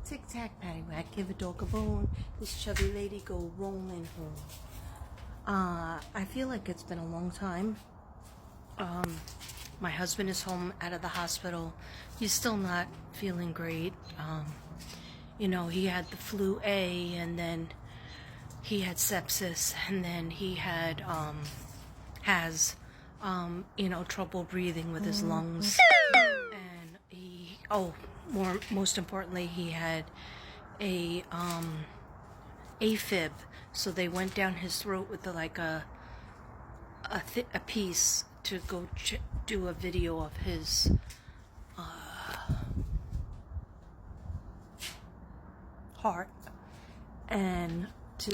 Tic tac, paddywhack, give a dog a bone. This chubby lady go rolling home. I feel like it's been a long time. My husband is home out of the hospital. He's still not feeling great. He had the flu A, and then he had sepsis, and then he had trouble breathing with his lungs, and most importantly, he had a AFib. So they went down his throat with a piece to go do a video of his heart, and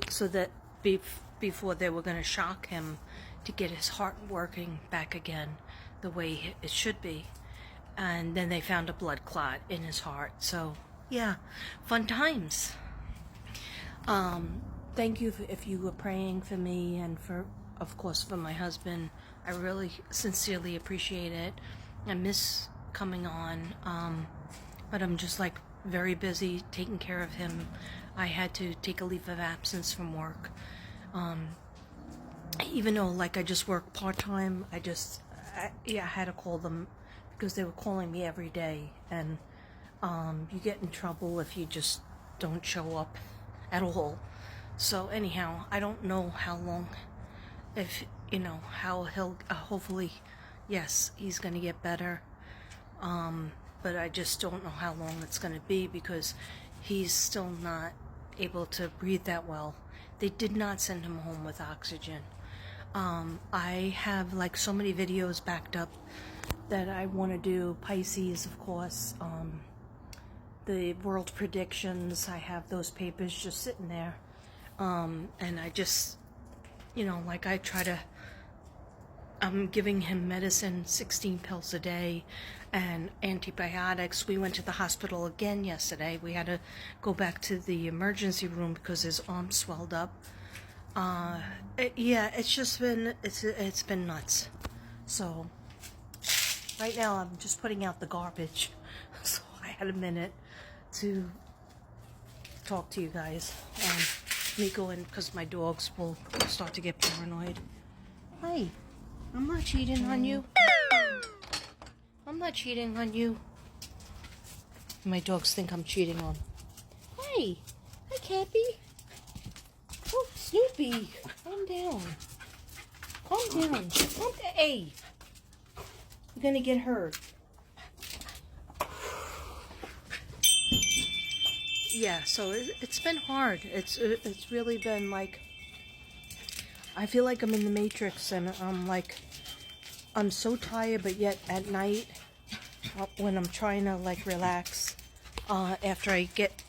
so that before they were going to shock him to get his heart working back again the way it should be, and then they found a blood clot in his heart. So yeah, fun times. Thank you if you were praying for me and of course for my husband. I really sincerely appreciate it. I miss coming on, but I'm just very busy taking care of him. I had to take a leave of absence from work. Even though I just work part-time, I had to call them because they were calling me every day, and you get in trouble if you just don't show up at all. So anyhow, I don't know how long, how he'll, hopefully, yes, he's going to get better. But I just don't know how long it's going to be because he's still not able to breathe that well. They did not send him home with oxygen. I have so many videos backed up that I want to do. Pisces, of course, the world predictions. I have those papers just sitting there. And I just, I'm giving him medicine, 16 pills a day, and antibiotics. We went to the hospital again yesterday. We had to go back to the emergency room because his arm swelled up. It's been nuts. So right now I'm just putting out the garbage. So I had a minute to talk to you guys. Me going because my dogs will start to get paranoid. Hi, I'm not cheating on you. I'm not cheating on you. My dogs think I'm cheating on. Hi Cappy. Oh, Snoopy, calm down. Calm down. Hey, you're gonna get hurt. Yeah, so it's been hard. It's really been I feel like I'm in the Matrix, and I'm so tired, but yet at night, when I'm trying to relax, after I get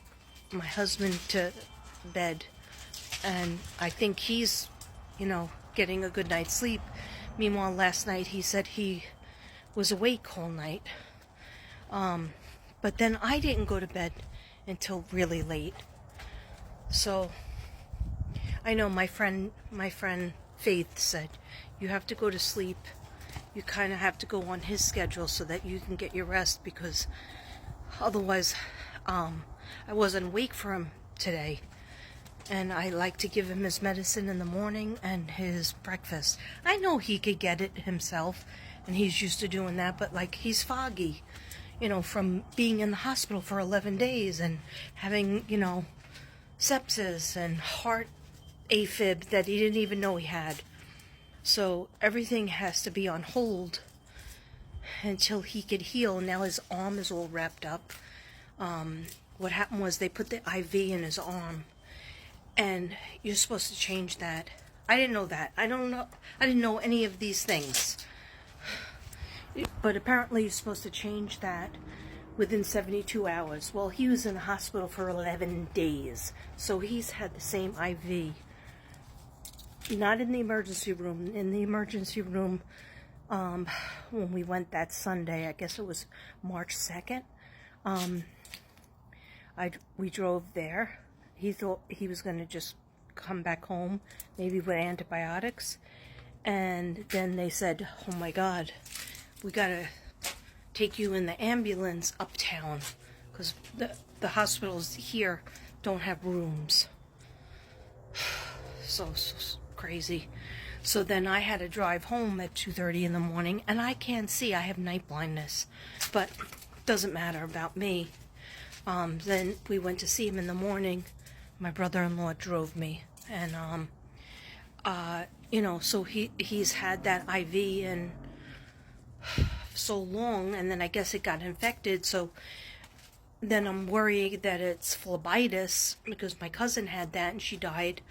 my husband to bed, and I think he's, getting a good night's sleep. Meanwhile, last night he said he was awake all night. But then I didn't go to bed until really late. So I know my friend Faith said you have to go to sleep. You kind of have to go on his schedule so that you can get your rest, because otherwise I wasn't awake for him today. And I like to give him his medicine in the morning and his breakfast. I know he could get it himself, and he's used to doing that, but he's foggy, from being in the hospital for 11 days and having, sepsis and heart AFib that he didn't even know he had. So everything has to be on hold until he could heal. Now his arm is all wrapped up. What happened was they put the IV in his arm, and you're supposed to change that. I didn't know that. I didn't know any of these things. But apparently you're supposed to change that within 72 hours. Well, he was in the hospital for 11 days. So he's had the same IV. Not in the emergency room. In the emergency room, when we went that Sunday, I guess it was March 2nd, we drove there. He thought he was going to just come back home, maybe with antibiotics. And then they said, oh my God, we got to take you in the ambulance uptown because the hospitals here don't have rooms. So crazy. So then I had to drive home at 2:30 in the morning, and I can't see. I have night blindness, but doesn't matter about me. Then we went to see him in the morning. My brother-in-law drove me, and so he's had that IV and so long, and then I guess it got infected. So then I'm worried that it's phlebitis, because my cousin had that and she died.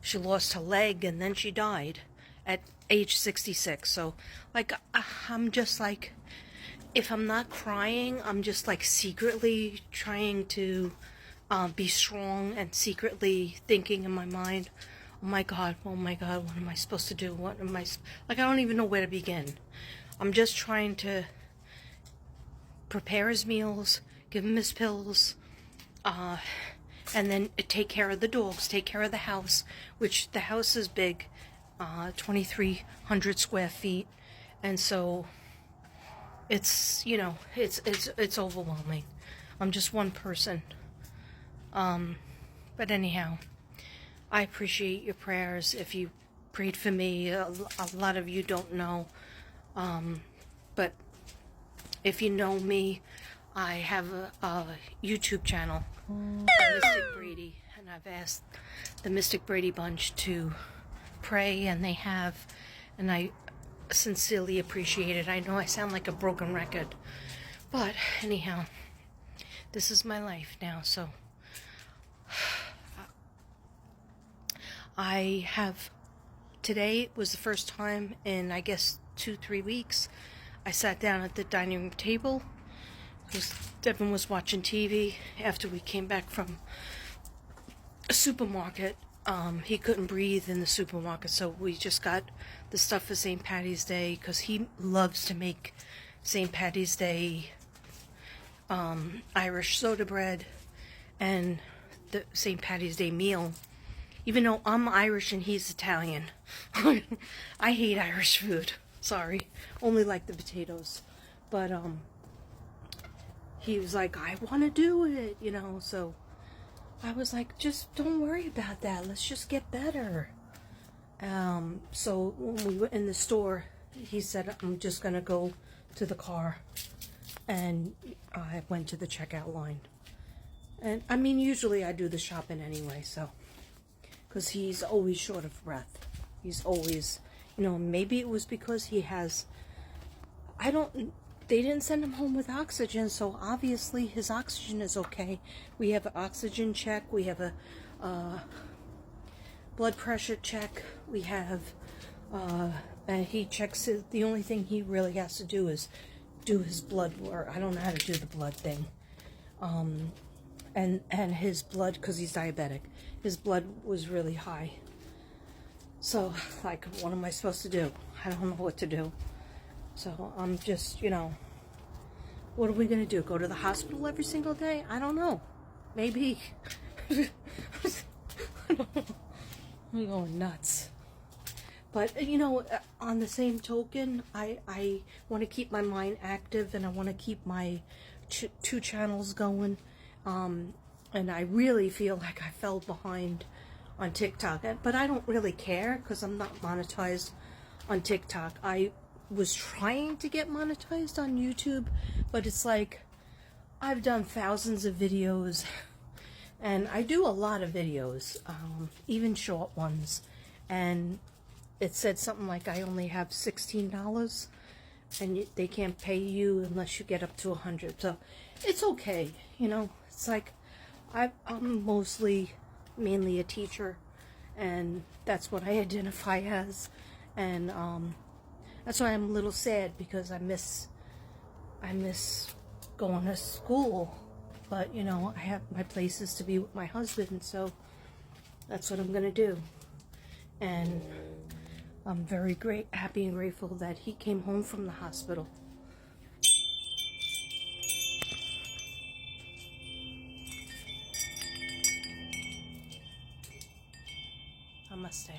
She lost her leg and then she died at age 66. So like I'm just like, if I'm not crying, I'm just like secretly trying to be strong, and secretly thinking in my mind, oh my God, what am I supposed to do? I don't even know where to begin. I'm just trying to prepare his meals, give him his pills, and then take care of the dogs, take care of the house, which the house is big, 2,300 square feet, and so it's overwhelming. I'm just one person. But anyhow, I appreciate your prayers. If you prayed for me, a lot of you don't know, but if you know me, I have a YouTube channel, Mystic Brady, and I've asked the Mystic Brady Bunch to pray, and they have, and I sincerely appreciate it. I know I sound like a broken record, but anyhow, this is my life now, so today was the first time in, I guess, 2-3 weeks, I sat down at the dining room table, because Devin was watching TV after we came back from a supermarket. He couldn't breathe in the supermarket, so we just got the stuff for St. Patty's Day, because he loves to make St. Patty's Day Irish soda bread and the St. Patty's Day meal. Even though I'm Irish and he's Italian. I hate Irish food. Sorry. Only like the potatoes. But he was like, I want to do it, so I was like, just don't worry about that. Let's just get better. So when we were in the store, he said, I'm just going to go to the car. And I went to the checkout line. And I mean, usually I do the shopping anyway, so. Because he's always short of breath. He's always, maybe it was because he has, they didn't send him home with oxygen, so obviously his oxygen is okay. We have an oxygen check, we have a blood pressure check, we have, and he checks it. The only thing he really has to do is do his blood work. I don't know how to do the blood thing. And his blood, because he's diabetic, his blood was really high. So, like, what am I supposed to do? I don't know what to do. So, I'm just, what are we going to do? Go to the hospital every single day? I don't know. Maybe. I don't know. I'm going nuts. But, on the same token, I want to keep my mind active, and I want to keep my 2 channels going. And I really feel like I fell behind on TikTok, but I don't really care because I'm not monetized on TikTok. I was trying to get monetized on YouTube, but it's like I've done thousands of videos, and I do a lot of videos, even short ones, and it said something like I only have $16 and they can't pay you unless you get up to 100. So it's okay, it's like I'm mainly a teacher, and that's what I identify as, and that's why I'm a little sad, because I miss going to school, but I have my places to be with my husband, so that's what I'm gonna do. And I'm very happy and grateful that he came home from the hospital. Namaste.